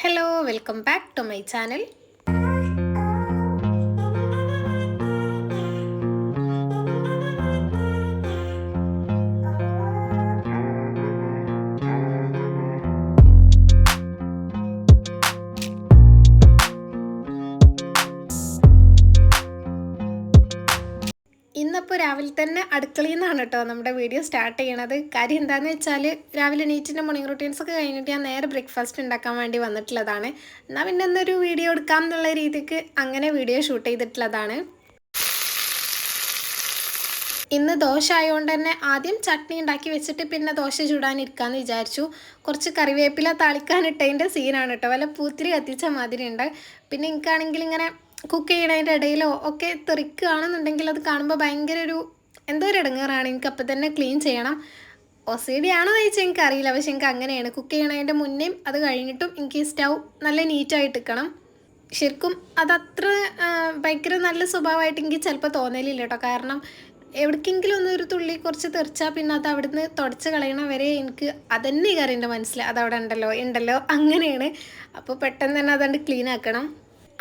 Hello welcome back to my channel. ഇന്നിപ്പോൾ രാവിലെ തന്നെ അടുക്കളയിൽ നിന്നാണ് കേട്ടോ നമ്മുടെ വീഡിയോ സ്റ്റാർട്ട് ചെയ്യണത്. കാര്യം എന്താണെന്ന് വെച്ചാൽ രാവിലെ എണീറ്റിൻ്റെ മോർണിംഗ് റൂട്ടീൻസൊക്കെ കഴിഞ്ഞിട്ട് ഞാൻ നേരെ ബ്രേക്ക്ഫാസ്റ്റ് ഉണ്ടാക്കാൻ വേണ്ടി വന്നിട്ടുള്ളതാണ്. എന്നാൽ പിന്നെ എന്നൊരു വീഡിയോ എടുക്കാം എന്നുള്ള രീതിക്ക് അങ്ങനെ വീഡിയോ ഷൂട്ട് ചെയ്തിട്ടുള്ളതാണ്. ഇന്ന് ദോശ ആയതുകൊണ്ട് തന്നെ ആദ്യം ചട്നി ഉണ്ടാക്കി വെച്ചിട്ട് പിന്നെ ദോശ ചൂടാനിരിക്കാമെന്ന് വിചാരിച്ചു. കുറച്ച് കറിവേപ്പില താളിക്കാനിട്ടതിൻ്റെ സീനാണ് കേട്ടോ, വല്ല പൂത്തിരി കത്തിച്ച മാതിരി ഉണ്ട്. പിന്നെ എനിക്കാണെങ്കിൽ ഇങ്ങനെ കുക്ക് ചെയ്യണതിൻ്റെ ഇടയിലോ ഒക്കെ തെറിക്കുകയാണെന്നുണ്ടെങ്കിൽ അത് കാണുമ്പോൾ ഭയങ്കര എന്തോ ഒരു ഇടങ്ങേറാണ്. എനിക്ക് അപ്പം തന്നെ ക്ലീൻ ചെയ്യണം. OCD ആണോ എന്ന് ചോദിച്ചാൽ എനിക്കറിയില്ല, പക്ഷെ എനിക്ക് അങ്ങനെയാണ്. കുക്ക് ചെയ്യണതിൻ്റെ മുന്നേയും അത് കഴിഞ്ഞിട്ടും എനിക്ക് സ്റ്റൗ നല്ല നീറ്റായിട്ട് നിൽക്കണം. ശരിക്കും അതത്ര ഭയങ്കര നല്ല സ്വഭാവമായിട്ട് എനിക്ക് ചിലപ്പോൾ തോന്നലില്ല കേട്ടോ. കാരണം എവിടേക്കെങ്കിലും ഒരു തുള്ളി കുറച്ച് തെറിച്ചാൽ പിന്നെ അത് അവിടുന്ന് തുടച്ച് കളയണ വരെ എനിക്ക് അതന്നെ ഈ കറിൻ്റെ മനസ്സിൽ അതവിടെ ഉണ്ടല്ലോ അങ്ങനെയാണ്. അപ്പോൾ പെട്ടെന്ന് തന്നെ അതുകൊണ്ട് ക്ലീൻ ആക്കണം.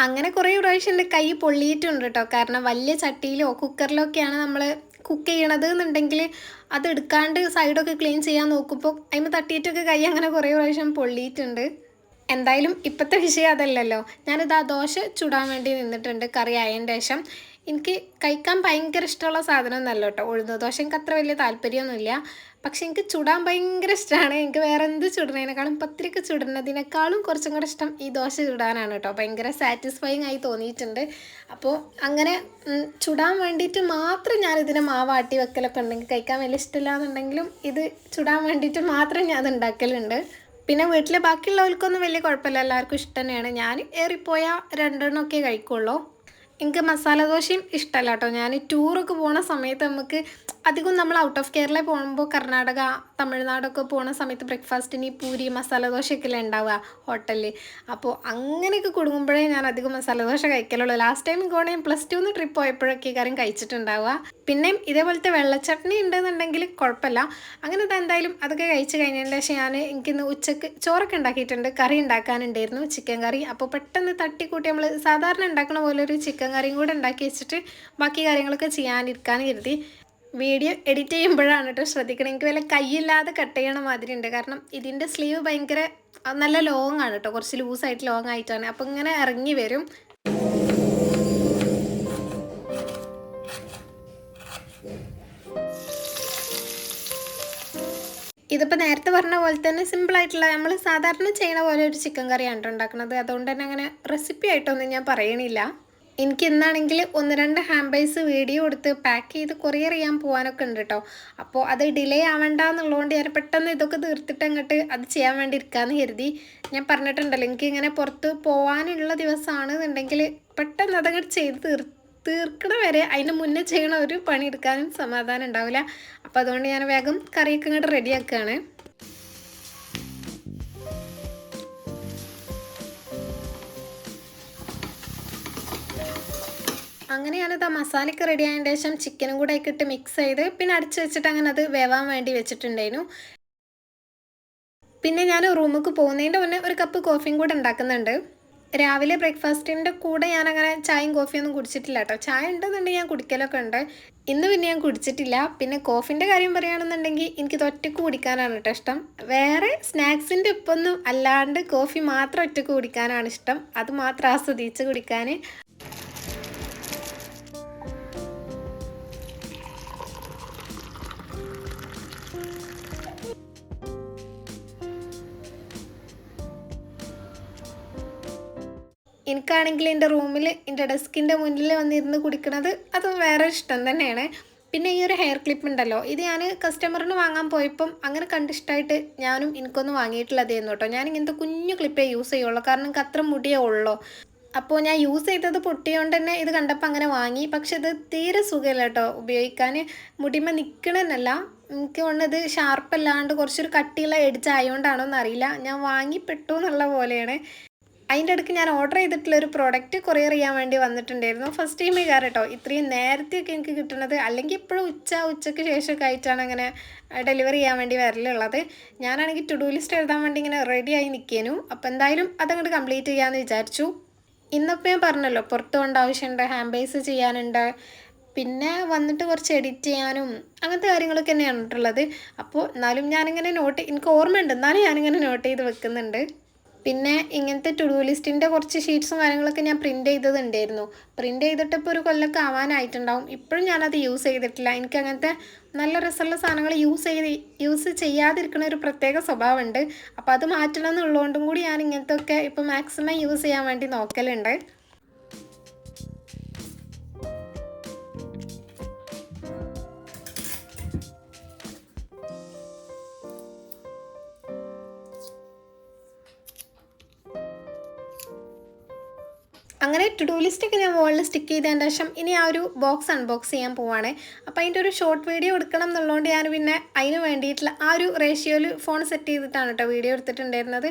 അങ്ങനെ കുറേ പ്രാവശ്യം എൻ്റെ കൈ പൊള്ളിയിട്ടുണ്ട് കേട്ടോ. കാരണം വലിയ ചട്ടിയിലോ കുക്കറിലോ ഒക്കെയാണ് നമ്മൾ കുക്ക് ചെയ്യണത് എന്നുണ്ടെങ്കിൽ അത് എടുക്കാണ്ട് സൈഡൊക്കെ ക്ലീൻ ചെയ്യാൻ നോക്കുമ്പോൾ അതിന് തട്ടിയിട്ടൊക്കെ കൈ അങ്ങനെ കുറേ പ്രാവശ്യം പൊള്ളിയിട്ടുണ്ട്. എന്തായാലും ഇപ്പോഴത്തെ വിഷയം അതല്ലല്ലോ. ഞാനിതാ ദോശ ചുടാൻ വേണ്ടി നിന്നിട്ടുണ്ട് കറി ആയതിൻ്റെ ശേഷം. എനിക്ക് കഴിക്കാൻ ഭയങ്കര ഇഷ്ടമുള്ള സാധനം എന്നല്ല കേട്ടോ ഉഴുന്ന് ദോശ. എനിക്ക് അത്ര വലിയ താല്പര്യമൊന്നുമില്ല, പക്ഷെ എനിക്ക് ചുടാൻ ഭയങ്കര ഇഷ്ടമാണ്. എനിക്ക് വേറെ എന്ത് ചുടുന്നതിനേക്കാളും പത്തിരിക്ക് ചുടുന്നതിനേക്കാളും കുറച്ചും കൂടെ ഇഷ്ടം ഈ ദോശ ചുടാനാണ് കേട്ടോ. ഭയങ്കര സാറ്റിസ്ഫൈങ് ആയി തോന്നിയിട്ടുണ്ട്. അപ്പോൾ അങ്ങനെ ചുടാൻ വേണ്ടിയിട്ട് മാത്രം ഞാനിതിനെ മാവാട്ടി വെക്കലൊക്കെ ഉണ്ടെങ്കിൽ കഴിക്കാൻ വലിയ ഇഷ്ടമില്ല എന്നുണ്ടെങ്കിലും ഇത് ചുടാൻ വേണ്ടിയിട്ട് മാത്രം ഞാൻ അത് ഉണ്ടാക്കലുണ്ട്. പിന്നെ വീട്ടിലെ ബാക്കിയുള്ളവർക്കൊന്നും വലിയ കുഴപ്പമില്ല, എല്ലാവർക്കും ഇഷ്ടം തന്നെയാണ്. ഞാൻ ഏറിപ്പോയാൽ 2 എണ്ണമൊക്കെ കഴിക്കുള്ളൂ. എനിക്ക് മസാല ദോശയും ഇഷ്ടമല്ല കേട്ടോ. ഞാൻ ടൂറൊക്കെ പോണ സമയത്ത് നമുക്ക് അധികം നമ്മൾ ഔട്ട് ഓഫ് കേരള പോകുമ്പോൾ കർണാടക തമിഴ്നാടൊക്കെ പോണ സമയത്ത് ബ്രേക്ക്ഫാസ്റ്റിന് പൂരി മസാല ദോശയൊക്കെ അല്ലേ ഉണ്ടാവുക ഹോട്ടലിൽ. അപ്പോൾ അങ്ങനെയൊക്കെ കൊടുക്കുമ്പോഴേ ഞാൻ അധികം മസാല ദോശ കഴിക്കലുള്ളൂ. ലാസ്റ്റ് ടൈം ഗോണ ഞാൻ +2 ട്രിപ്പ് പോയപ്പോഴൊക്കെ കാര്യം കഴിച്ചിട്ടുണ്ടാവുക. പിന്നെയും ഇതേപോലത്തെ വെള്ളച്ചട്നി ഉണ്ടെന്നുണ്ടെങ്കിൽ കുഴപ്പമില്ല. അങ്ങനെ എന്തായാലും അതൊക്കെ കഴിച്ച് കഴിഞ്ഞതിൻ്റെ ശേഷം എനിക്കിന്ന് ഉച്ചക്ക് ചോറൊക്കെ ഉണ്ടാക്കിയിട്ടുണ്ട്. കറി ഉണ്ടാക്കാനുണ്ടായിരുന്നു, ചിക്കൻ കറി. അപ്പോൾ പെട്ടെന്ന് തട്ടിക്കൂട്ടി നമ്മൾ സാധാരണ ഉണ്ടാക്കുന്ന പോലെ ഒരു ചിക്കൻ കറിയും കൂടെ ഉണ്ടാക്കി വെച്ചിട്ട് ബാക്കി കാര്യങ്ങളൊക്കെ ചെയ്യാനിരിക്കാൻ കരുതി. വീഡിയോ എഡിറ്റ് ചെയ്യുമ്പോഴാണ് കേട്ടോ ശ്രദ്ധിക്കണം. എനിക്ക് വല്ല കൈയില്ലാതെ കട്ട് ചെയ്യണ മാതിരി ഉണ്ട്. കാരണം ഇതിൻ്റെ സ്ലീവ് ഭയങ്കര നല്ല ലോങ് ആണ് കേട്ടോ, കുറച്ച് ലൂസായിട്ട് ലോങ് ആയിട്ടാണ്. അപ്പോൾ ഇങ്ങനെ ഇറങ്ങി വരും. ഇതിപ്പോൾ നേരത്തെ പറഞ്ഞ പോലെ തന്നെ സിമ്പിളായിട്ടുള്ള നമ്മൾ സാധാരണ ചെയ്യണ പോലെ ഒരു ചിക്കൻ കറിയാണ് കേട്ടോ ഉണ്ടാക്കുന്നത്. അതുകൊണ്ട് തന്നെ അങ്ങനെ റെസിപ്പി ആയിട്ടൊന്നും ഞാൻ പറയണില്ല. എനിക്ക് ഇന്നാണെങ്കിൽ 1-2 ഹാംബേഴ്സ് വീഡിയോ എടുത്ത് പാക്ക് ചെയ്ത് കൊറിയർ ചെയ്യാൻ പോകാനൊക്കെ ഉണ്ട് കേട്ടോ. അപ്പോൾ അത് ഡിലേ ആവണ്ട എന്നുള്ളതുകൊണ്ട് ഞാൻ പെട്ടെന്ന് ഇതൊക്കെ തീർത്തിട്ട് അങ്ങോട്ട് അത് ചെയ്യാൻ വേണ്ടി ഇരിക്കാമെന്ന് കരുതി. ഞാൻ പറഞ്ഞിട്ടുണ്ടല്ലോ എനിക്കിങ്ങനെ പുറത്ത് പോകാനുള്ള ദിവസമാണെന്നുണ്ടെങ്കിൽ പെട്ടെന്ന് അതങ്ങോട്ട് ചെയ്ത് തീർക്കണ വരെ അതിന് മുന്നേ ചെയ്യണ ഒരു പണി എടുക്കാനും സമാധാനം ഉണ്ടാവില്ല. അപ്പോൾ അതുകൊണ്ട് ഞാൻ വേഗം കറിയൊക്കെ ഇങ്ങോട്ട് റെഡിയാക്കുകയാണ്. അങ്ങനെ ഞാനത് ആ മസാലയ്ക്ക് റെഡി ആയതിന് ശേഷം ചിക്കനും കൂടെ ആക്കിയിട്ട് മിക്സ് ചെയ്ത് പിന്നെ അടിച്ച് വെച്ചിട്ട് അങ്ങനെ അത് വേവാൻ വേണ്ടി വെച്ചിട്ടുണ്ടായിരുന്നു. പിന്നെ ഞാൻ റൂമിലേക്ക് പോകുന്നതിൻ്റെ മുന്നേ ഒരു കപ്പ് കോഫിയും കൂടെ ഉണ്ടാക്കുന്നുണ്ട്. രാവിലെ ബ്രേക്ക്ഫാസ്റ്റിൻ്റെ കൂടെ ഞാനങ്ങനെ ചായയും കോഫിയൊന്നും കുടിച്ചിട്ടില്ല കേട്ടോ. ചായ ഉണ്ടെന്നുണ്ടെങ്കിൽ ഞാൻ കുടിക്കലൊക്കെ ഉണ്ട്. ഇന്ന് പിന്നെ ഞാൻ കുടിച്ചിട്ടില്ല. പിന്നെ കോഫിൻ്റെ കാര്യം പറയുകയാണെന്നുണ്ടെങ്കിൽ എനിക്ക് ഒറ്റയ്ക്ക് കുടിക്കാനാണ് കേട്ടോ ഇഷ്ടം. വേറെ സ്നാക്സിൻ്റെ ഒപ്പൊന്നും അല്ലാണ്ട് കോഫി മാത്രം ഒറ്റയ്ക്ക് കുടിക്കാനാണ് ഇഷ്ടം. അത് മാത്രം ആസ്വദിച്ച് കുടിക്കാൻ. എനിക്കാണെങ്കിൽ എൻ്റെ റൂമിൽ എൻ്റെ ഡെസ്കിൻ്റെ മുന്നിൽ വന്നിരുന്ന് കുടിക്കണത് അത് വേറെ ഇഷ്ടം തന്നെയാണ്. പിന്നെ ഈ ഒരു ഹെയർ ക്ലിപ്പ് ഉണ്ടല്ലോ, ഇത് ഞാൻ കസ്റ്റമറിന് വാങ്ങാൻ പോയപ്പം അങ്ങനെ കണ്ടിഷ്ടമായിട്ട് ഞാനും എനിക്കൊന്നും വാങ്ങിയിട്ടുള്ളതായിരുന്നു കേട്ടോ. ഞാൻ ഇങ്ങനത്തെ കുഞ്ഞു ക്ലിപ്പേ യൂസ് ചെയ്യുള്ളൂ, കാരണം എനിക്ക് അത്ര മുടിയേ ഉള്ളൂ. അപ്പോൾ ഞാൻ യൂസ് ചെയ്തത് പൊട്ടിയോണ്ട് തന്നെ ഇത് കണ്ടപ്പോൾ അങ്ങനെ വാങ്ങി. പക്ഷെ ഇത് തീരെ സുഖമില്ല കേട്ടോ ഉപയോഗിക്കാൻ. മുടിമ നിൽക്കണമെന്നല്ല, എനിക്ക് തോന്നുന്നത് ഷാർപ്പല്ലാണ്ട് കുറച്ചൊരു കട്ടിയുള്ള എഡ്ജ് ആയതുകൊണ്ടാണോ എന്നറിയില്ല, ഞാൻ വാങ്ങി പെട്ടു എന്നുള്ള പോലെയാണ്. അതിൻ്റെ ഇടയ്ക്ക് ഞാൻ ഓർഡർ ചെയ്തിട്ടുള്ളൊരു പ്രോഡക്റ്റ് കൊറിയർ ചെയ്യാൻ വേണ്ടി വന്നിട്ടുണ്ടായിരുന്നു. ഫസ്റ്റ് ടൈം കാരണം കേട്ടോ ഇത്രയും നേരത്തെയൊക്കെ എനിക്ക് കിട്ടുന്നത്. അല്ലെങ്കിൽ ഇപ്പോഴും ഉച്ചയ്ക്ക് ശേഷമൊക്കെ ആയിട്ടാണ് അങ്ങനെ ഡെലിവറി ചെയ്യാൻ വേണ്ടി വരലുള്ളത്. ഞാനാണെങ്കിൽ ടു ഡു ലിസ്റ്റ് എഴുതാൻ വേണ്ടി ഇങ്ങനെ റെഡി ആയി നിൽക്കേനു. അപ്പോൾ എന്തായാലും അതങ്ങോട്ട് കംപ്ലീറ്റ് ചെയ്യാമെന്ന് വിചാരിച്ചു. ഇന്നിപ്പോൾ ഞാൻ പറഞ്ഞല്ലോ പുറത്ത് പോകേണ്ട ആവശ്യമുണ്ട്, ഹാൻഡ് ബേസ് ചെയ്യാനുണ്ട്, പിന്നെ വന്നിട്ട് കുറച്ച് എഡിറ്റ് ചെയ്യാനും അങ്ങനത്തെ കാര്യങ്ങളൊക്കെ തന്നെയാണ് ഉള്ളത്. അപ്പോൾ എന്നാലും ഞാനിങ്ങനെ എനിക്ക് ഓർമ്മയുണ്ട്, എന്നാലും ഞാനിങ്ങനെ നോട്ട് ചെയ്ത് വെക്കുന്നുണ്ട്. പിന്നെ ഇങ്ങനത്തെ ടു ഡു ലിസ്റ്റിൻ്റെ കുറച്ച് ഷീറ്റ്സും കാര്യങ്ങളൊക്കെ ഞാൻ പ്രിൻറ്റ് ചെയ്തതുണ്ടായിരുന്നു. പ്രിൻറ്റ് ചെയ്തിട്ട് ഇപ്പോൾ ഒരു കൊല്ലമൊക്കെ ആവാനായിട്ടുണ്ടാവും. ഇപ്പോഴും ഞാനത് യൂസ് ചെയ്തിട്ടില്ല. എനിക്ക് അങ്ങനത്തെ നല്ല രസമുള്ള സാധനങ്ങൾ യൂസ് ചെയ്യാതിരിക്കുന്ന ഒരു പ്രത്യേക സ്വഭാവമുണ്ട്. അപ്പോൾ അത് മാറ്റണം എന്നുള്ളതുകൊണ്ടും കൂടി ഞാൻ ഇങ്ങനത്തെ ഒക്കെ ഇപ്പോൾ മാക്സിമം യൂസ് ചെയ്യാൻ വേണ്ടി നോക്കലുണ്ട്. അങ്ങനെ ടു ഡു ലിസ്റ്റൊക്കെ ഞാൻ മുകളിൽ സ്റ്റിക്ക് ചെയ്തതിന് ശേഷം ഇനി ആ ഒരു ബോക്സ് അൺബോക്സ് ചെയ്യാൻ പോവാണ്. അപ്പോൾ അതിൻ്റെ ഒരു ഷോർട്ട് വീഡിയോ എടുക്കണം എന്നുള്ളതുകൊണ്ട് ഞാൻ പിന്നെ അതിന് വേണ്ടിയിട്ടുള്ള ആ ഒരു റേഷ്യോയിൽ ഫോൺ സെറ്റ് ചെയ്തിട്ടാണ് കേട്ടോ വീഡിയോ എടുത്തിട്ടുണ്ടായിരുന്നത്.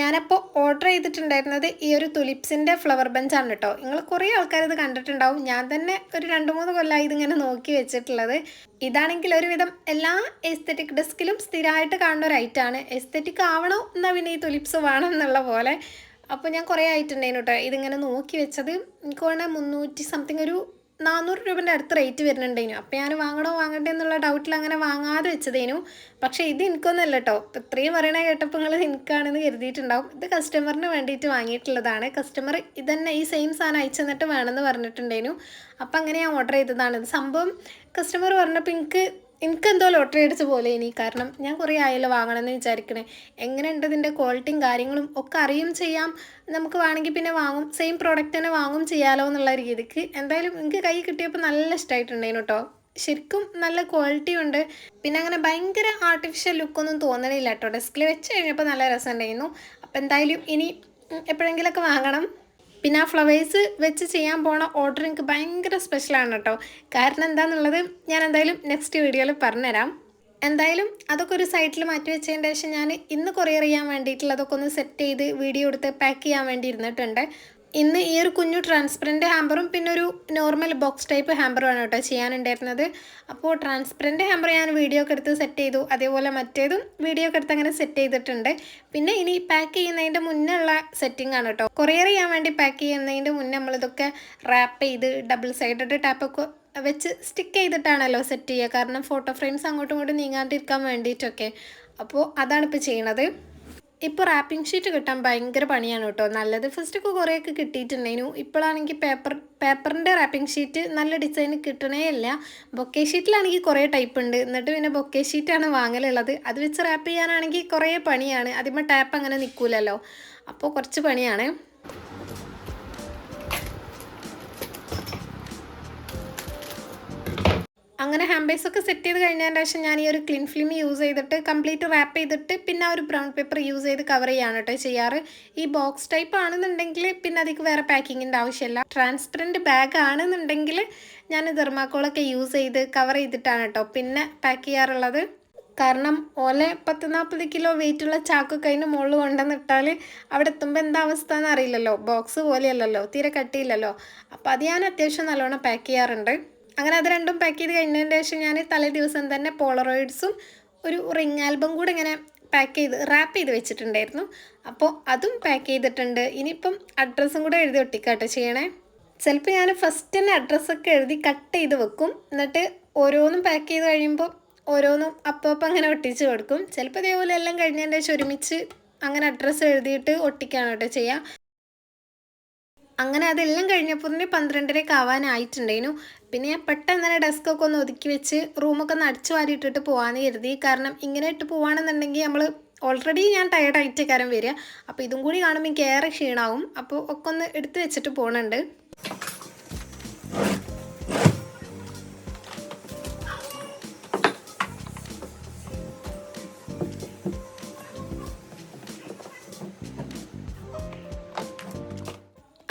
ഞാനപ്പോൾ ഓർഡർ ചെയ്തിട്ടുണ്ടായിരുന്നത് ഈ ഒരു തുലിപ്സിൻ്റെ ഫ്ലവർ ബഞ്ചാണ് കേട്ടോ. നിങ്ങൾ കുറേ ആൾക്കാർ ഇത് കണ്ടിട്ടുണ്ടാവും. ഞാൻ തന്നെ ഒരു 2-3 കൊല്ലമായി ഇതിങ്ങനെ നോക്കി വെച്ചിട്ടുള്ളത്. ഇതാണെങ്കിൽ ഒരുവിധം എല്ലാ എസ്തെറ്റിക് ഡെസ്കിലും സ്ഥിരമായിട്ട് കാണുന്ന ഒരു ഐറ്റമാണ്. എസ്തെറ്റിക് ആവണോ എന്നാൽ പിന്നെ ഈ തുലിപ്സ് വേണം എന്നുള്ള പോലെ. അപ്പോൾ ഞാൻ കുറേ ആയിട്ടുണ്ടായിരുന്നു കേട്ടോ ഇതിങ്ങനെ നോക്കി വെച്ചത്. എനിക്ക് വേണേൽ 300 സംതിങ് ഒരു 400 രൂപേൻ്റെ അടുത്ത് റേറ്റ് വരുന്നുണ്ടായിരുന്നു. അപ്പോൾ ഞാൻ വാങ്ങണ്ടേ എന്നുള്ള ഡൗട്ടിൽ അങ്ങനെ വാങ്ങാതെ വെച്ചതേനു. പക്ഷേ ഇത് എനിക്കൊന്നല്ല കേട്ടോ. ഇപ്പോൾ ഇത്രയും പറയണ കേട്ടപ്പോൾ നിങ്ങൾ എനിക്കാണെന്ന് കരുതിയിട്ടുണ്ടാവും. ഇത് കസ്റ്റമറിന് വേണ്ടിയിട്ട് വാങ്ങിയിട്ടുള്ളതാണ്. കസ്റ്റമർ ഇതന്നെ ഈ സെയിം സാധനം അയച്ചു തന്നിട്ട് വേണമെന്ന് പറഞ്ഞിട്ടുണ്ടായിരുന്നു. അപ്പോൾ അങ്ങനെ ഞാൻ ഓർഡർ ചെയ്തതാണ്. ഇത് സംഭവം കസ്റ്റമർ പറഞ്ഞപ്പോൾ എനിക്കെന്തോ ലോട്ടറി അടിച്ച പോലെ ഇനി. കാരണം ഞാൻ കുറേ ആയല്ലോ വാങ്ങണമെന്ന് വിചാരിക്കണേ. എങ്ങനെയുണ്ട് ഇതിൻ്റെ ക്വാളിറ്റിയും കാര്യങ്ങളും ഒക്കെ അറിയും ചെയ്യാം. നമുക്ക് വേണമെങ്കിൽ പിന്നെ സെയിം പ്രോഡക്റ്റ് തന്നെ വാങ്ങും ചെയ്യാമല്ലോ എന്നുള്ള രീതിക്ക്. എന്തായാലും എനിക്ക് കൈ കിട്ടിയപ്പോൾ നല്ല ഇഷ്ടമായിട്ടുണ്ടായിരുന്നു കേട്ടോ. ശരിക്കും നല്ല ക്വാളിറ്റി ഉണ്ട്. പിന്നെ അങ്ങനെ ഭയങ്കര ആർട്ടിഫിഷ്യൽ ലുക്കൊന്നും തോന്നണില്ല കേട്ടോ. ഡെസ്കിൽ വെച്ച് കഴിഞ്ഞപ്പോൾ നല്ല രസമുണ്ടായിരുന്നു. അപ്പോൾ എന്തായാലും ഇനി എപ്പോഴെങ്കിലുമൊക്കെ വാങ്ങണം. പിന്നെ ആ ഫ്ലവേഴ്സ് വെച്ച് ചെയ്യാൻ പോണ ഓർഡർ എനിക്ക് ഭയങ്കര സ്പെഷ്യലാണ് കേട്ടോ. കാരണം എന്താണെന്നുള്ളത് ഞാൻ എന്തായാലും നെക്സ്റ്റ് വീഡിയോയിൽ പറഞ്ഞുതരാം. എന്തായാലും അതൊക്കെ ഒരു സൈറ്റിൽ മാറ്റി വെച്ചതിൻ്റെ ശേഷം ഞാൻ ഇന്ന് കൊറിയർ ചെയ്യാൻ വേണ്ടിയിട്ടുള്ളതൊക്കെ ഒന്ന് സെറ്റ് ചെയ്ത് വീഡിയോ എടുത്ത് പാക്ക് ചെയ്യാൻ വേണ്ടി ഇരുന്നിട്ടുണ്ട്. ഇന്ന് ഈ ഒരു കുഞ്ഞു ട്രാൻസ്പെറൻറ്റ് ഹാമ്പറും പിന്നെ ഒരു നോർമൽ ബോക്സ് ടൈപ്പ് ഹാമ്പറുമാണ് കേട്ടോ ചെയ്യാനുണ്ടായിരുന്നത്. അപ്പോൾ ട്രാൻസ്പെറൻറ്റ് ഹാമ്പർ ഞാൻ വീഡിയോ ഒക്കെ എടുത്ത് സെറ്റ് ചെയ്തു. അതേപോലെ മറ്റേതും വീഡിയോ ഒക്കെ എടുത്ത് അങ്ങനെ സെറ്റ് ചെയ്തിട്ടുണ്ട്. പിന്നെ ഇനി പാക്ക് ചെയ്യുന്നതിൻ്റെ മുന്നേ ഉള്ള സെറ്റിംഗ് ആണ് കേട്ടോ. കൊറിയർ ചെയ്യാൻ വേണ്ടി പാക്ക് ചെയ്യുന്നതിൻ്റെ മുന്നേ നമ്മളിതൊക്കെ റാപ്പ് ചെയ്ത് ഡബിൾ സൈഡഡ് ടാപ്പൊക്കെ വെച്ച് സ്റ്റിക്ക് ചെയ്തിട്ടാണല്ലോ സെറ്റ് ചെയ്യുക. കാരണം ഫോട്ടോ ഫ്രെയിംസ് അങ്ങോട്ടും ഇങ്ങോട്ടും നീങ്ങാണ്ടിരിക്കാൻ വേണ്ടിയിട്ടൊക്കെ. അപ്പോൾ അതാണ് ഇപ്പോൾ ചെയ്യണത്. ഇപ്പോൾ റാപ്പിംഗ് ഷീറ്റ് കിട്ടാൻ ഭയങ്കര പണിയാണ് കേട്ടോ. നല്ലത് ഫസ്റ്റൊക്കെ കുറേയൊക്കെ കിട്ടിയിട്ടുണ്ടായിരുന്നു. ഇപ്പോഴാണെങ്കിൽ പേപ്പറിൻ്റെ റാപ്പിംഗ് ഷീറ്റ് നല്ല ഡിസൈൻ കിട്ടണേ ഇല്ല. ബൊക്കെ ഷീറ്റിലാണെങ്കിൽ കുറേ ടൈപ്പ് ഉണ്ട്. എന്നിട്ട് പിന്നെ ബൊക്കെ ഷീറ്റാണ് വാങ്ങലുള്ളത്. അത് വെച്ച് റാപ്പ് ചെയ്യാനാണെങ്കിൽ കുറേ പണിയാണ്. അതിന്മേൽ ടാപ്പ് അങ്ങനെ നിൽക്കില്ലല്ലോ. അപ്പോൾ കുറച്ച് പണിയാണ്. അങ്ങനെ ഹാമ്പേഴ്സൊക്കെ സെറ്റ് ചെയ്ത് കഴിഞ്ഞതിന് ശേഷം ഞാൻ ഈ ഒരു ക്ലീൻ ഫിലിം യൂസ് ചെയ്തിട്ട് കംപ്ലീറ്റ് റാപ്പ് ചെയ്തിട്ട് പിന്നെ ആ ഒരു ബ്രൗൺ പേപ്പർ യൂസ് ചെയ്ത് കവർ ചെയ്യാണ് കേട്ടോ ചെയ്യാറ്. ഈ ബോക്സ് ടൈപ്പ് ആണെന്നുണ്ടെങ്കിൽ പിന്നെ അതിക്ക് വേറെ പാക്കിങ്ങിൻ്റെ ആവശ്യമില്ല. ട്രാൻസ്പെറൻറ്റ് ബാഗ് ആണെന്നുണ്ടെങ്കിൽ ഞാൻ തെർമാക്കോളൊക്കെ യൂസ് ചെയ്ത് കവർ ചെയ്തിട്ടാണ് കേട്ടോ പിന്നെ പാക്ക് ചെയ്യാറുള്ളത്. കാരണം ഓല 10-40 കിലോ വെയിറ്റുള്ള ചാക്കൊക്കെ അതിന് മുകളിൽ കൊണ്ടുവന്നിട്ടാൽ അവിടെ എത്തുമ്പോൾ എന്താ അവസ്ഥ എന്ന് അറിയില്ലല്ലോ. ബോക്സ് പോലെയല്ലല്ലോ, തീരെ കട്ടിയില്ലല്ലോ. അപ്പോൾ അത് ഞാൻ അത്യാവശ്യം നല്ലോണം പാക്ക് ചെയ്യാറുണ്ട്. അങ്ങനെ അത് രണ്ടും പാക്ക് ചെയ്ത് കഴിഞ്ഞതിന് ശേഷം ഞാൻ തലേ ദിവസം തന്നെ പോളറോയിഡ്സും ഒരു റിംഗ് ആൽബം കൂടെ ഇങ്ങനെ റാപ്പ് ചെയ്ത് വെച്ചിട്ടുണ്ടായിരുന്നു. അപ്പോൾ അതും പാക്ക് ചെയ്തിട്ടുണ്ട്. ഇനിയിപ്പം അഡ്രസ്സും കൂടെ എഴുതി ഒട്ടിക്കാട്ടോ ചെയ്യണേ. ചിലപ്പോൾ ഞാൻ ഫസ്റ്റ് തന്നെ അഡ്രസ്സൊക്കെ എഴുതി കട്ട് ചെയ്ത് വെക്കും. എന്നിട്ട് ഓരോന്നും പാക്ക് ചെയ്ത് കഴിയുമ്പോൾ ഓരോന്നും അപ്പം അങ്ങനെ ഒട്ടിച്ച് കൊടുക്കും. ചിലപ്പോൾ ഇതേപോലെ എല്ലാം കഴിഞ്ഞതിന് ശേഷം ഒരുമിച്ച് അങ്ങനെ അഡ്രസ്സ് എഴുതിയിട്ട് ഒട്ടിക്കാണ് കേട്ടോ ചെയ്യുക. അങ്ങനെ അതെല്ലാം കഴിഞ്ഞപ്പോൾ തന്നെ 12:30 ആവാനായിട്ടുണ്ടായിരുന്നു. പിന്നെ ഞാൻ പെട്ടെന്ന് തന്നെ ഡെസ്കൊക്കെ ഒന്ന് ഒതുക്കി വെച്ച് റൂമൊക്കെ ഒന്ന് അടിച്ചു വാരിയിട്ടിട്ട് പോകാമെന്ന് കരുതി. കാരണം ഇങ്ങനെ ഇട്ട് പോവുകയാണെന്നുണ്ടെങ്കിൽ നമ്മൾ ഓൾറെഡി ഞാൻ ടയർഡായിട്ട് കാരം വരിക. അപ്പോൾ ഇതും കൂടി കാണുമ്പോൾ എനിക്ക് ഏറെ ക്ഷീണമാവും. അപ്പോൾ ഒക്കെ ഒന്ന് എടുത്ത് വെച്ചിട്ട് പോകുന്നുണ്ട്.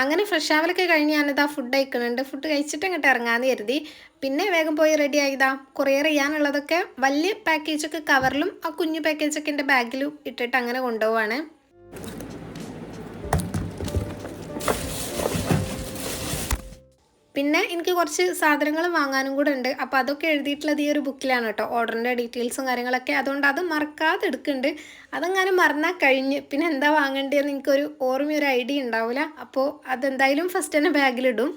അങ്ങനെ ഫ്രഷ് ആവലൊക്കെ കഴിഞ്ഞ് ഞാനിതാ ഫുഡ് കഴിക്കുന്നുണ്ട്. ഫുഡ് കഴിച്ചിട്ട് ഇങ്ങോട്ട് ഇറങ്ങാമെന്ന് കരുതി. പിന്നെ വേഗം പോയി റെഡി ആയിതാ കൊറിയർ ചെയ്യാനുള്ളതൊക്കെ വലിയ പാക്കേജൊക്കെ കവറിലും ആ കുഞ്ഞു പാക്കേജൊക്കെ എൻ്റെ ബാഗിലും ഇട്ടിട്ട് അങ്ങനെ കൊണ്ടുപോവാണ്. പിന്നെ എനിക്ക് കുറച്ച് സാധനങ്ങൾ വാങ്ങാനും കൂടെ ഉണ്ട്. അപ്പോൾ അതൊക്കെ എഴുതിയിട്ടുള്ളത് ഈ ഒരു ബുക്കിലാണ് കേട്ടോ, ഓർഡറിൻ്റെ ഡീറ്റെയിൽസും കാര്യങ്ങളൊക്കെ. അതുകൊണ്ട് അത് മറക്കാതെ എടുക്കുന്നുണ്ട്. അതെങ്ങാനും മറന്നാൽ കഴിഞ്ഞ് പിന്നെ എന്താ വാങ്ങേണ്ടതെന്ന് എനിക്കൊരു ഓർമ്മ, ഒരു ഐഡിയ ഉണ്ടാവില്ല. അപ്പോൾ അതെന്തായാലും ഫസ്റ്റ് തന്നെ ബാഗിലിടും.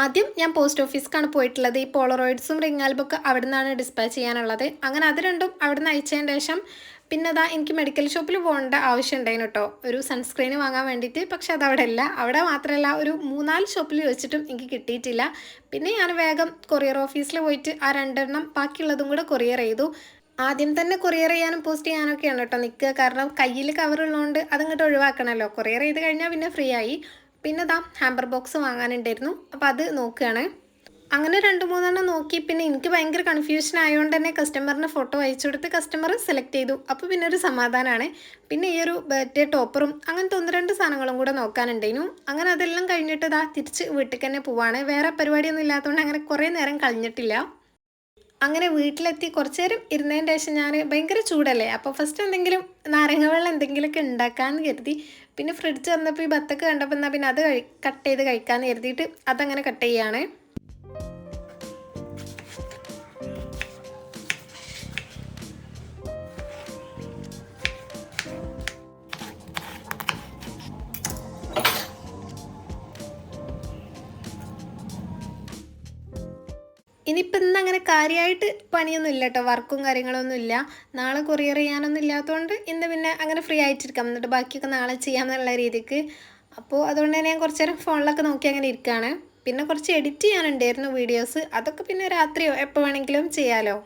ആദ്യം ഞാൻ പോസ്റ്റ് ഓഫീസിലേക്കാണ് പോയിട്ടുള്ളത്. ഈ പോളറോയിഡ്സും റിംഗ് ആൽബമൊക്കെ അവിടെ നിന്നാണ് ഡിസ്പാച്ച് ചെയ്യാനുള്ളത്. അങ്ങനെ അത് രണ്ടും അവിടെ നിന്ന് അയച്ചതിന് ശേഷം പിന്നെ എനിക്ക് മെഡിക്കൽ ഷോപ്പിൽ പോകേണ്ട ആവശ്യം ഉണ്ടായിരുന്നു കേട്ടോ, ഒരു സൺസ്ക്രീൻ വാങ്ങാൻ വേണ്ടിയിട്ട്. പക്ഷെ അതവിടെ ഇല്ല. അവിടെ മാത്രമല്ല, ഒരു 3-4 ഷോപ്പിൽ വെച്ചിട്ടും എനിക്ക് കിട്ടിയിട്ടില്ല. പിന്നെ ഞാൻ വേഗം കൊറിയർ ഓഫീസിൽ പോയിട്ട് ആ 2 ബാക്കിയുള്ളതും കൂടെ കൊറിയർ ചെയ്തു. ആദ്യം തന്നെ കൊറിയർ ചെയ്യാനും പോസ്റ്റ് ചെയ്യാനൊക്കെയാണ് കേട്ടോ നിൽക്കുക. കാരണം കയ്യിൽ കവറുള്ളതുകൊണ്ട് അതങ്ങോട്ട് ഒഴിവാക്കണമല്ലോ. കൊറിയർ ചെയ്ത് കഴിഞ്ഞാൽ പിന്നെ ഫ്രീ ആയി. പിന്നെ ഹാമ്പർ ബോക്സ് വാങ്ങാനുണ്ടായിരുന്നു. അപ്പോൾ അത് നോക്കുകയാണ്. അങ്ങനെ 2-3 നോക്കി. പിന്നെ എനിക്ക് ഭയങ്കര കൺഫ്യൂഷൻ ആയതുകൊണ്ട് തന്നെ കസ്റ്റമറിന് ഫോട്ടോ അയച്ചു കൊടുത്ത് കസ്റ്റമർ സെലക്ട് ചെയ്തു. അപ്പോൾ പിന്നെ ഒരു സമാധാനമാണ്. പിന്നെ ഈ ഒരു ബർത്ത്ഡേ ടോപ്പറും അങ്ങനത്തെ 1-2 സാധനങ്ങളും കൂടെ നോക്കാനുണ്ടായിരുന്നു. അങ്ങനെ അതെല്ലാം കഴിഞ്ഞിട്ട് തിരിച്ച് വീട്ടിൽ തന്നെ പോവാണ്. വേറെ പരിപാടിയൊന്നും ഇല്ലാത്തതുകൊണ്ട് അങ്ങനെ കുറേ നേരം കഴിഞ്ഞിട്ടില്ല. അങ്ങനെ വീട്ടിലെത്തി കുറച്ച് നേരം ഇരുന്നതിന് ശേഷം ഞാൻ ഭയങ്കര ചൂടല്ലേ, അപ്പോൾ ഫസ്റ്റ് എന്തെങ്കിലും നാരങ്ങ വെള്ളം എന്തെങ്കിലുമൊക്കെ ഉണ്ടാക്കാമെന്ന് കരുതി. പിന്നെ ഫ്രിഡ്ജ് വന്നപ്പോൾ ഈ ബത്തൊക്കെ കണ്ടപ്പോൾ എന്നാൽ പിന്നെ അത് കട്ട് ചെയ്ത് കഴിക്കാമെന്ന് കരുതിയിട്ട് അതങ്ങനെ കട്ട് ചെയ്യുകയാണ്. ഇനിയിപ്പോൾ ഇന്ന് അങ്ങനെ കാര്യമായിട്ട് പണിയൊന്നും ഇല്ല കേട്ടോ, വർക്കും കാര്യങ്ങളൊന്നും ഇല്ല. നാളെ കൊറിയർ ചെയ്യാനൊന്നും ഇല്ലാത്തതുകൊണ്ട് ഇന്ന് പിന്നെ അങ്ങനെ ഫ്രീ ആയിട്ടിരിക്കാം. എന്നിട്ട് ബാക്കിയൊക്കെ നാളെ ചെയ്യാമെന്നുള്ള രീതിക്ക്. അപ്പോൾ അതുകൊണ്ട് തന്നെ ഞാൻ കുറച്ച് നേരം ഫോണിലൊക്കെ നോക്കി അങ്ങനെ ഇരിക്കുകയാണ്. പിന്നെ കുറച്ച് എഡിറ്റ് ചെയ്യാനുണ്ടായിരുന്നു വീഡിയോസ്. അതൊക്കെ പിന്നെ രാത്രിയോ എപ്പോൾ വേണമെങ്കിലും ചെയ്യാമല്ലോ.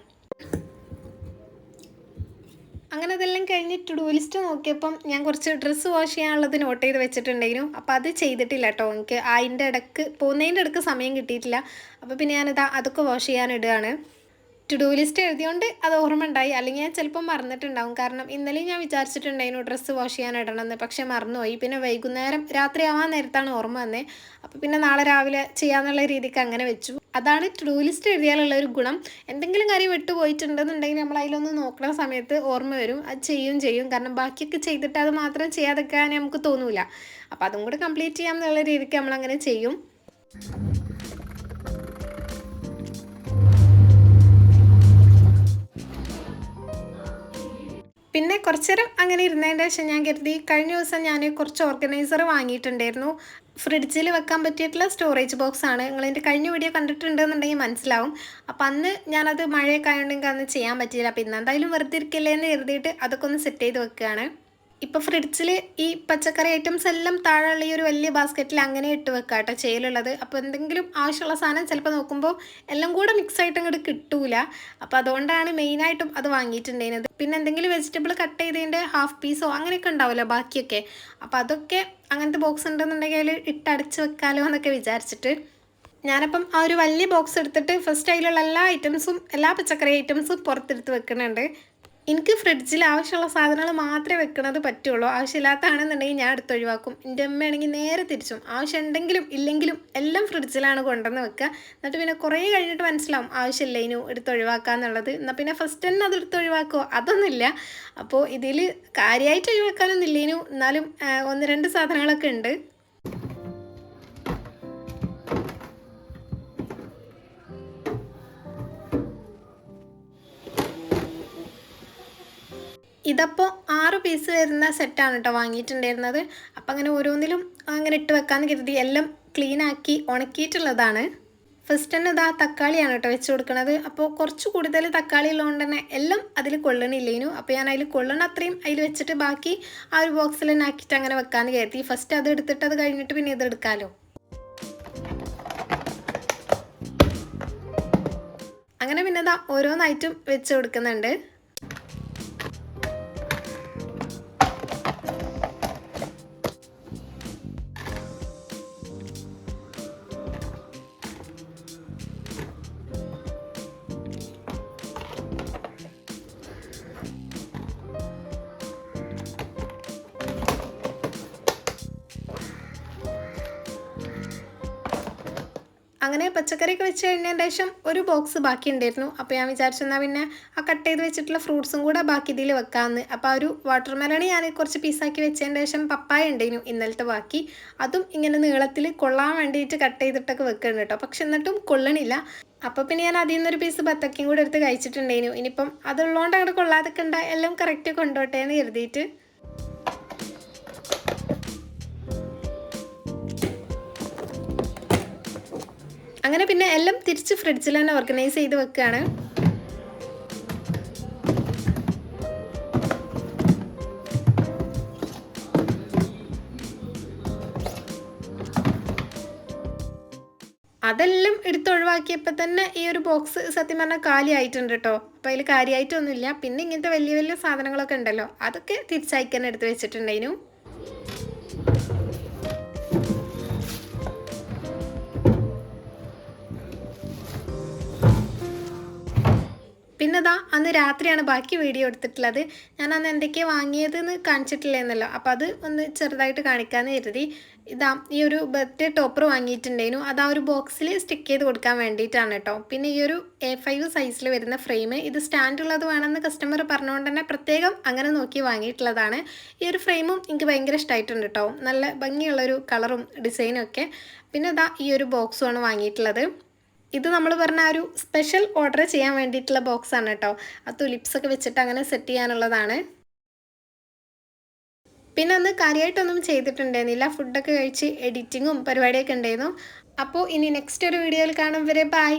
അങ്ങനെ അതെല്ലാം കഴിഞ്ഞ് ടു ഡു ലിസ്റ്റ് നോക്കിയപ്പം ഞാൻ കുറച്ച് ഡ്രസ്സ് വാഷ് ചെയ്യാനുള്ളത് നോട്ട് ചെയ്ത് വെച്ചിട്ടുണ്ടായിരുന്നു. അപ്പോൾ അത് ചെയ്തിട്ടില്ല കേട്ടോ. എനിക്ക് പോകുന്നതിൻ്റെ ഇടയ്ക്ക് സമയം കിട്ടിയിട്ടില്ല. അപ്പോൾ പിന്നെ അതൊക്കെ വാഷ് ചെയ്യാനിടുകയാണ്. ടു ഡു ലിസ്റ്റ് എഴുതിയോണ്ട് അത് ഓർമ്മ ഉണ്ടായി. അല്ലെങ്കിൽ ഞാൻ ചിലപ്പോൾ മറന്നിട്ടുണ്ടാവും. കാരണം ഇന്നലെ ഞാൻ വിചാരിച്ചിട്ടുണ്ടായിരുന്നു ഡ്രസ്സ് വാഷ് ചെയ്യാൻ ഇടണമെന്ന്. പക്ഷേ മറന്നുപോയി. പിന്നെ വൈകുന്നേരം രാത്രി ആവാൻ നേരത്താണ് ഓർമ്മ വന്നത്. അപ്പോൾ പിന്നെ നാളെ രാവിലെ ചെയ്യാന്നുള്ള രീതിക്ക് അങ്ങനെ വെച്ചു. അതാണ് ടു ഡു ലിസ്റ്റ് എഴുതിയാലുള്ള ഒരു ഗുണം. എന്തെങ്കിലും കാര്യം വിട്ടുപോയിട്ടുണ്ടെന്നുണ്ടെങ്കിൽ നമ്മൾ അതിലൊന്ന് നോക്കുന്ന സമയത്ത് ഓർമ്മ വരും, അത് ചെയ്യും. കാരണം ബാക്കിയൊക്കെ ചെയ്തിട്ട് അത് മാത്രം ചെയ്യാതെക്കാൻ നമുക്ക് തോന്നൂല. അപ്പോൾ അതും കൂടെ കംപ്ലീറ്റ് ചെയ്യാമെന്നുള്ള രീതിക്ക് നമ്മളങ്ങനെ ചെയ്യും. പിന്നെ കുറച്ച് നേരം അങ്ങനെ ഇരുന്നതിൻ്റെ ശേഷം ഞാൻ കരുതി, കഴിഞ്ഞ ദിവസം ഞാൻ കുറച്ച് ഓർഗനൈസർ വാങ്ങിയിട്ടുണ്ടായിരുന്നു. ഫ്രിഡ്ജിൽ വെക്കാൻ പറ്റിയിട്ടുള്ള സ്റ്റോറേജ് ബോക്സ് ആണ്. നിങ്ങളതിൻ്റെ കഴിഞ്ഞ വീഡിയോ കണ്ടിട്ടുണ്ടെന്നുണ്ടെങ്കിൽ മനസ്സിലാവും. അപ്പോൾ അന്ന് ഞാനത് മഴയൊക്കെ ആയതുകൊണ്ടെങ്കിൽ അന്ന് ചെയ്യാൻ പറ്റിയില്ല. അപ്പോൾ ഇന്ന് എന്തായാലും വെറുതെ ഇരിക്കില്ലേ എന്ന് കരുതിയിട്ട് അതൊക്കെ ഒന്ന് സെറ്റ് ചെയ്ത് വെക്കുകയാണ്. ഇപ്പോൾ ഫ്രിഡ്ജിൽ ഈ പച്ചക്കറി ഐറ്റംസ് എല്ലാം താഴെയുള്ള ഈ ഒരു വലിയ ബാസ്ക്കറ്റിൽ അങ്ങനെ ഇട്ട് വെക്കാം കേട്ടോ ചെയ്യലുള്ളത്. അപ്പോൾ എന്തെങ്കിലും ആവശ്യമുള്ള സാധനം ചിലപ്പോൾ നോക്കുമ്പോൾ എല്ലാം കൂടെ മിക്സ് ആയിട്ട് അങ്ങോട്ട് കിട്ടൂല. അപ്പോൾ അതുകൊണ്ടാണ് മെയിനായിട്ടും അത് വാങ്ങിയിട്ടുണ്ടായിരുന്നത്. പിന്നെ എന്തെങ്കിലും വെജിറ്റബിൾ കട്ട് ചെയ്തതിൻ്റെ ഹാഫ് പീസോ അങ്ങനെയൊക്കെ ഉണ്ടാവുമല്ലോ ബാക്കിയൊക്കെ. അപ്പോൾ അതൊക്കെ അങ്ങനത്തെ ബോക്സ് ഉണ്ടെന്നുണ്ടെങ്കിൽ അതിൽ ഇട്ടടച്ച് വെക്കാമല്ലോ എന്നൊക്കെ വിചാരിച്ചിട്ട് ഞാനപ്പം ആ ഒരു വലിയ ബോക്സ് എടുത്തിട്ട് ഫസ്റ്റ് അതിലുള്ള എല്ലാ പച്ചക്കറി ഐറ്റംസും പുറത്തെടുത്ത് വെക്കുന്നുണ്ട്. എനിക്ക് ഫ്രിഡ്ജിൽ ആവശ്യമുള്ള സാധനങ്ങൾ മാത്രമേ വെക്കുന്നത് പറ്റുള്ളൂ. ആവശ്യമില്ലാത്തതാണെന്നുണ്ടെങ്കിൽ ഞാൻ എടുത്തൊഴിവാക്കും. എൻ്റെ അമ്മയാണെങ്കിൽ നേരെ തിരിച്ചും, ആവശ്യം ഉണ്ടെങ്കിലും ഇല്ലെങ്കിലും എല്ലാം ഫ്രിഡ്ജിലാണ് കൊണ്ടുവന്ന് വെക്കുക. എന്നിട്ട് പിന്നെ കുറേ കഴിഞ്ഞിട്ട് മനസ്സിലാവും ആവശ്യമില്ല ഇനി എടുത്തൊഴിവാക്കുക എന്നുള്ളത്. എന്നാൽ പിന്നെ ഫസ്റ്റ് തന്നെ അത് എടുത്തൊഴിവാക്കുമോ, അതൊന്നുമില്ല. അപ്പോൾ ഇതിൽ കാര്യമായിട്ട് ഒഴിവാക്കാനൊന്നും ഇല്ലേനു, എന്നാലും 1-2 സാധനങ്ങളൊക്കെ ഉണ്ട്. ഇതപ്പോൾ 6 പീസ് വരുന്ന സെറ്റാണ് കേട്ടോ വാങ്ങിയിട്ടുണ്ടായിരുന്നത്. അപ്പം അങ്ങനെ ഓരോന്നിലും അങ്ങനെ ഇട്ട് വെക്കാമെന്ന് കരുതി എല്ലാം ക്ലീനാക്കി ഉണക്കിയിട്ടുള്ളതാണ്. ഫസ്റ്റ് തന്നെ തക്കാളിയാണ് കേട്ടോ വെച്ച് കൊടുക്കുന്നത്. അപ്പോൾ കുറച്ച് കൂടുതൽ തക്കാളി ഉള്ളതുകൊണ്ട് തന്നെ എല്ലാം അതിൽ കൊള്ളണില്ലേനു. അപ്പോൾ ഞാൻ അതിൽ കൊള്ളണ അത്രയും അതിൽ വെച്ചിട്ട് ബാക്കി ആ ഒരു ബോക്സിൽ തന്നെ ആക്കിയിട്ട് അങ്ങനെ വെക്കാമെന്ന് കരുതി. ഫസ്റ്റ് അത് എടുത്തിട്ട് അത് കഴിഞ്ഞിട്ട് പിന്നെ ഇതെടുക്കാമല്ലോ. അങ്ങനെ പിന്നെ ഓരോന്നായിട്ടും വെച്ച് കൊടുക്കുന്നുണ്ട്. അങ്ങനെ പച്ചക്കറിയൊക്കെ വെച്ച് കഴിഞ്ഞതിന് ശേഷം ഒരു ബോക്സ് ബാക്കി ഉണ്ടായിരുന്നു. അപ്പോൾ ഞാൻ വിചാരിച്ചു എന്നാൽ പിന്നെ ആ കട്ട് ചെയ്ത് വെച്ചിട്ടുള്ള ഫ്രൂട്ട്സും കൂടെ ബാക്കി ഇതിൽ വെക്കാമെന്ന്. അപ്പോൾ ആ ഒരു വാട്ടർ മെലണി ഞാൻ കുറച്ച് പീസാക്കി വെച്ചതിന് ശേഷം പപ്പായ ഉണ്ടായിരുന്നു ഇന്നലത്തെ ബാക്കി. അതും ഇങ്ങനെ നീളത്തിൽ കൊള്ളാൻ വേണ്ടിയിട്ട് കട്ട് ചെയ്തിട്ടൊക്കെ വെക്കുന്നുണ്ട് കേട്ടോ. പക്ഷെ എന്നിട്ടും കൊള്ളണില്ല. അപ്പോൾ പിന്നെ ഞാൻ അതിൽ നിന്നൊരു പീസ് ബത്തക്കയും കൂടെ എടുത്ത് കഴിച്ചിട്ടുണ്ടായിരുന്നു. ഇനിയിപ്പം അതുള്ളതുകൊണ്ട് അങ്ങോട്ട് കൊള്ളാതൊക്കെ ഉണ്ടായി എല്ലാം കറക്റ്റ് കൊണ്ടോട്ടെ എന്ന് കരുതിയിട്ട്. അങ്ങനെ പിന്നെ എല്ലാം തിരിച്ച് ഫ്രിഡ്ജിൽ തന്നെ ഓർഗനൈസ് ചെയ്ത് വെക്കുകയാണ്. അതെല്ലാം എടുത്തൊഴിവാക്കിയപ്പോൾ തന്നെ ഈ ഒരു ബോക്സ് സത്യം പറഞ്ഞാൽ കാലിയായിട്ടുണ്ട് കേട്ടോ. അപ്പോൾ അതിൽ കാര്യമായിട്ടൊന്നുമില്ല. പിന്നെ ഇങ്ങനത്തെ വലിയ വലിയ സാധനങ്ങളൊക്കെ ഉണ്ടല്ലോ, അതൊക്കെ തിരിച്ചയക്കാൻ എടുത്ത് വെച്ചിട്ടുണ്ടായിരുന്നു. പിന്നെ ദാ അന്ന് രാത്രിയാണ് ബാക്കി വീഡിയോ എടുത്തിട്ടുള്ളത്. ഞാൻ അന്ന് എന്തൊക്കെയാണ് വാങ്ങിയതെന്ന് കാണിച്ചിട്ടില്ലായിരുന്നല്ലോ, അപ്പോൾ അത് ഒന്ന് ചെറുതായിട്ട് കാണിക്കാമെന്ന് കരുതി. ഇതാ ഈ ഒരു ബർത്ത്ഡേ ടോപ്പർ വാങ്ങിയിട്ടുണ്ടായിരുന്നു. അത് ആ ഒരു ബോക്സിൽ സ്റ്റിക്ക് ചെയ്ത് കൊടുക്കാൻ വേണ്ടിയിട്ടാണ് കേട്ടോ. പിന്നെ ഈ ഒരു A5 സൈസിൽ വരുന്ന ഫ്രെയിം, ഇത് സ്റ്റാൻഡ് ഉള്ളത് വേണമെന്ന് കസ്റ്റമർ പറഞ്ഞുകൊണ്ട് തന്നെ പ്രത്യേകം അങ്ങനെ നോക്കി വാങ്ങിയിട്ടുള്ളതാണ്. ഈ ഒരു ഫ്രെയിമും എനിക്ക് ഭയങ്കര ഇഷ്ടമായിട്ടുണ്ട് കേട്ടോ. നല്ല ഭംഗിയുള്ളൊരു കളറും ഡിസൈനും ഒക്കെ. പിന്നെ ഇതാ ഈ ഒരു ബോക്സുമാണ് വാങ്ങിയിട്ടുള്ളത്. ഇത് നമ്മൾ പറഞ്ഞ ഒരു സ്പെഷ്യൽ ഓർഡർ ചെയ്യാൻ വേണ്ടിയിട്ടുള്ള ബോക്സാണ് കേട്ടോ. ആ തുലിപ്സൊക്കെ വെച്ചിട്ട് അങ്ങനെ സെറ്റ് ചെയ്യാനുള്ളതാണ്. പിന്നെ അന്ന് കാര്യമായിട്ടൊന്നും ചെയ്തിട്ടുണ്ടായിരുന്നില്ല. ഫുഡൊക്കെ കഴിച്ച് എഡിറ്റിങ്ങും പരിപാടിയൊക്കെ ഉണ്ടായിരുന്നു. അപ്പോൾ ഇനി നെക്സ്റ്റ് ഒരു വീഡിയോയിൽ കാണും വരെ ബൈ.